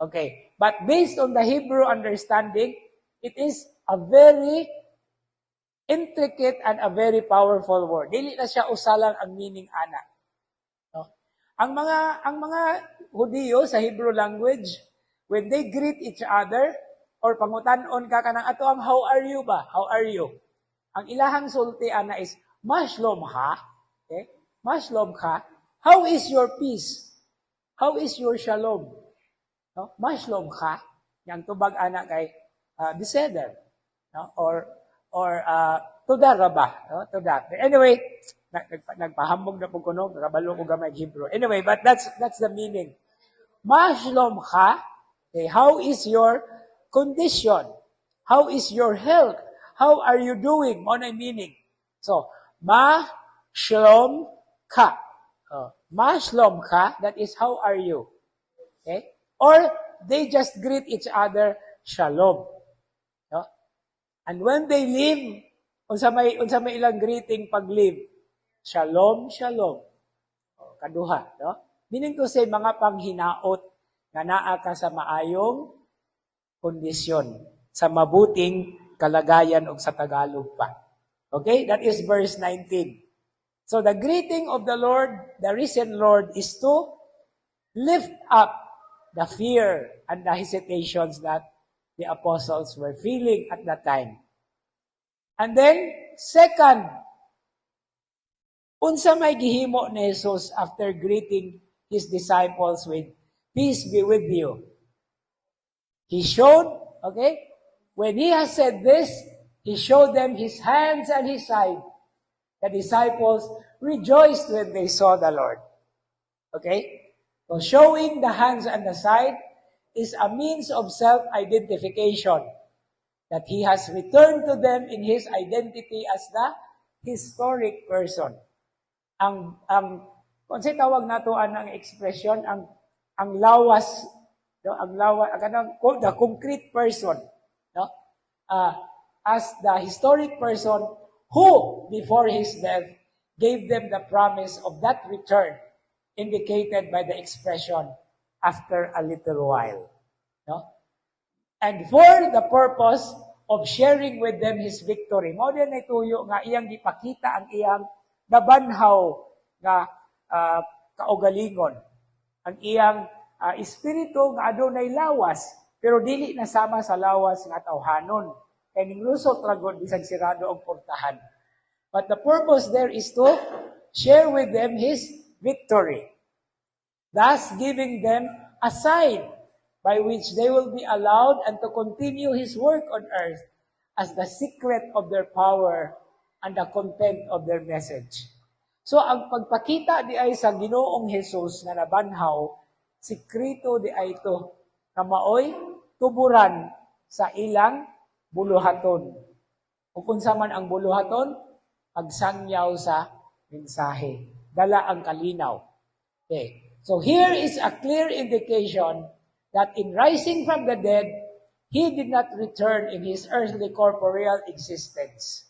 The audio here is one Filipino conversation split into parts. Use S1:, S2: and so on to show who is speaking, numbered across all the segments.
S1: Okay. But based on the Hebrew understanding, it is a very intricate and a very powerful word. Dili na siya usalang ang meaning ana. No? Ang mga Hudiyo sa Hebrew language, when they greet each other, or pangutan-on ka kanang ato ang how are you ba? How are you? Ang ilahang sulti ana is, Mashlom ha? Okay? Mashlom ka? How is your peace? How is your shalom? No? Mashlom ka? Yang tubag ana kay Beseder. No? Or Tudar ba? No? Tudar. Anyway, nagpahambog na po kuno, nakabalo ko gamay Hebrew. Anyway, but that's the meaning. Mashlom ka? Okay, how is your condition? How is your health? How are you doing? Ano ang meaning? So, ma-shlom ka. Ma-shlom ka, that is how are you? Okay? Or they just greet each other, shalom. No? And when they leave, unsa may ilang greeting pag leave? Shalom, shalom. Kaduha, no? Meaning to say, mga panghinaot nga naa ka sa maayong kondisyon, sa mabuting kalagayan o sa Tagalog pa. Okay? That is verse 19. So the greeting of the Lord, the risen Lord, is to lift up the fear and the hesitations that the apostles were feeling at that time. And then, second, unsa may gihimo ni Jesus after greeting his disciples with, peace be with you. He showed, okay, when he has said this, he showed them his hands and his side. The disciples rejoiced when they saw the Lord. Okay? So showing the hands and the side is a means of self-identification, that he has returned to them in his identity as the historic person. Kung sa tawag nato ang expression, ang lawas, no, the concrete person, no, as the historic person who, before his death, gave them the promise of that return, indicated by the expression, after a little while. No? And for the purpose of sharing with them his victory. Mao din ay tuyo nga iyang gipakita ang iyang nabanhaw nga kaugalingon. Ang iyang espiritu nga adunay lawas, pero dili nasama sa lawas nga tawhanon. Kaya ninglusot ragod bisag sirado ang portahan. But the purpose there is to share with them his victory, thus giving them a sign by which they will be allowed and to continue his work on earth as the secret of their power and the content of their message. So, ang pagpakita di ay sa Ginoong Jesus na nabanhaw, sikrito di ay ito na maoy tuburan sa ilang buluhaton. Kung sa man ang buluhaton, pagsangyaw sa mensahe. Dala ang kalinaw. Okay. So here is a clear indication that in rising from the dead, he did not return in his earthly corporeal existence.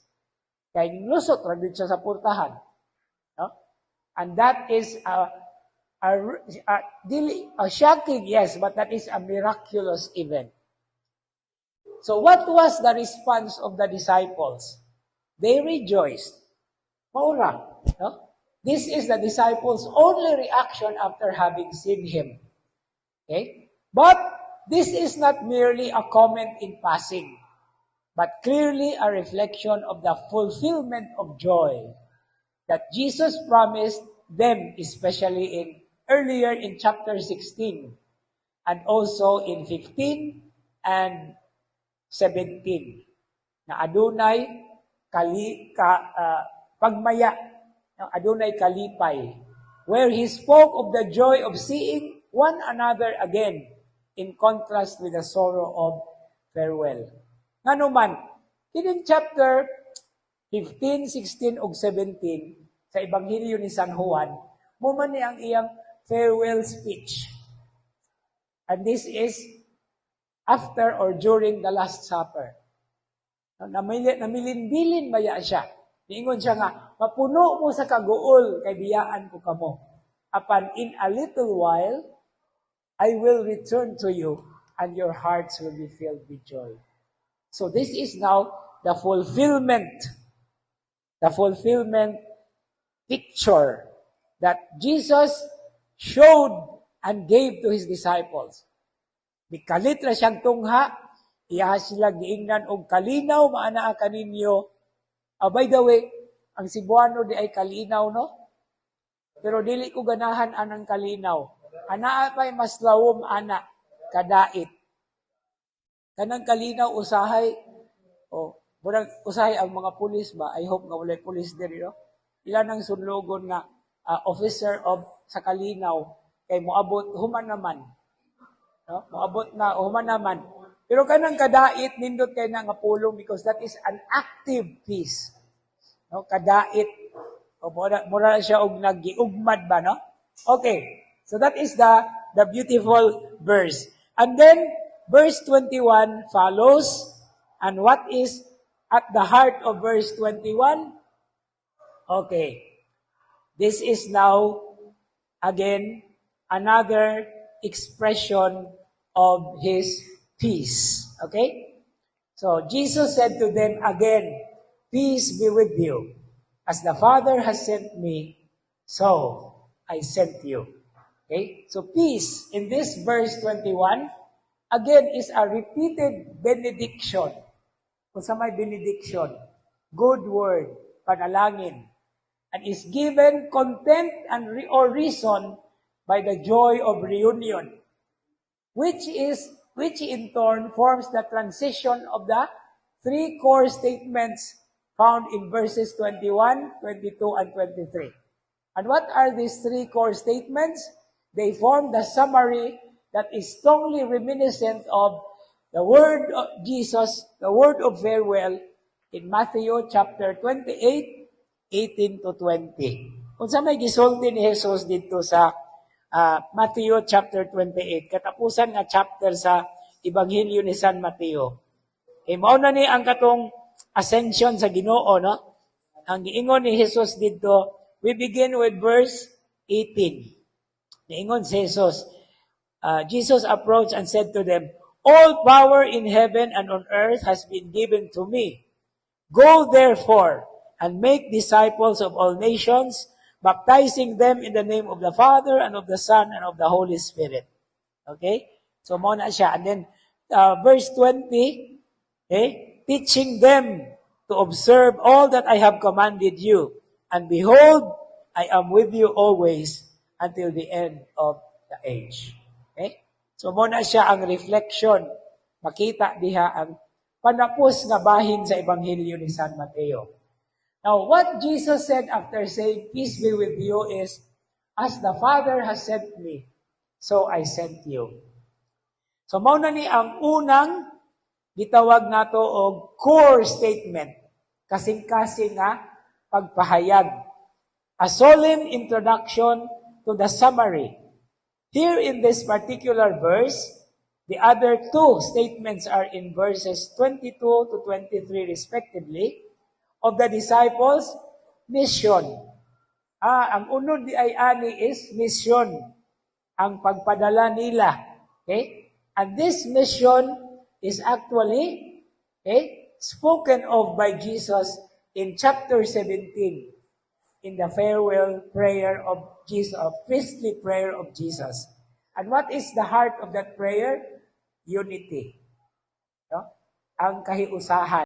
S1: Kaya lusot, ragid siya sa purtahan. No? And that is a shocking, yes, but that is a miraculous event. So what was the response of the disciples? They rejoiced. Maura, no? This is the disciples' only reaction after having seen him. Okay? But this is not merely a comment in passing, but clearly a reflection of the fulfillment of joy that Jesus promised them, especially earlier in chapter 16, and also in 15 and 17, na adunay pagmaya, adunay kalipay, where he spoke of the joy of seeing one another again, in contrast with the sorrow of farewell. Nganuman, in chapter 15, 16, ug 17, sa Ebanghelyo ni San Juan, muman ni ang iyang farewell speech. And this is after or during the Last Supper. Namilin-bilin baya siya. Niingon siya nga, mapuno mo sa kaguol, kay biyaan ko kamo. Apan in a little while, I will return to you, and your hearts will be filled with joy. So this is now the fulfillment picture that Jesus showed and gave to His disciples. Mikalit ra siyang tungha, iya sila giingnan og kalinaw maanaa kaninyo. By the way, ang Cebuano di ay kalinaw, no? Pero dili ko ganahan anang kalinaw. Anaa pa'y mas lawom ana, kadait. Kanang kalinaw usahay, murag usahay ang mga pulis ba? I hope nga walay pulis diri, no? Ilan ang sunlogon nga officer of sa kalinaw kay moabot human naman. No? Moabot na human naman. Pero kanang kadait nindot kay na nga pulong because that is an active peace. No, kadait. O mura siya og nagiugmad ba, no? Okay. So that is the beautiful verse. And then verse 21 follows. And what is at the heart of verse 21? Okay. This is now again another expression of His peace. Okay? So Jesus said to them again, peace be with you. As the Father has sent me, so I sent you. Okay? So peace in this verse 21, again is a repeated benediction. Kung sa may benediction, good word, panalangin, and is given content and or reason by the joy of reunion, which in turn forms the transition of the three core statements found in verses 21, 22, and 23. And what are these three core statements? They form the summary that is strongly reminiscent of the word of Jesus, the word of farewell in Matthew chapter 28, 18 to 20. Kung sa may gisulti ni Jesus dito sa Matthew chapter 28, katapusan nga chapter sa Ebanghelyo ni San Mateo. Mao na ni ang katong ascension sa Ginoo, no? Ang giingon ni Jesus dito, we begin with verse 18. Giingon si Jesus, Jesus approached and said to them, all power in heaven and on earth has been given to me. Go therefore and make disciples of all nations, baptizing them in the name of the Father and of the Son and of the Holy Spirit. Okay? So mao na siya. And then verse 20, okay? Teaching them to observe all that I have commanded you. And behold, I am with you always until the end of the age. Okay? So muna siya ang reflection. Makita diha ang panapos nga bahin sa Ebanghelyo ni San Mateo. Now, what Jesus said after saying, peace be with you is, as the Father has sent me, so I sent you. So mauna ni ang unang gitawag nato og core statement, kasing-kasing nga pagpahayag. A solemn introduction to the summary. Here in this particular verse, the other two statements are in verses 22 to 23 respectively, of the disciples' mission. Ang unod di ay ani is mission, ang pagpadala nila. Okay? And this mission is actually spoken of by Jesus in chapter 17 in the farewell prayer of Jesus, priestly prayer of Jesus. And what is the heart of that prayer? Unity. No? Ang kahiusahan.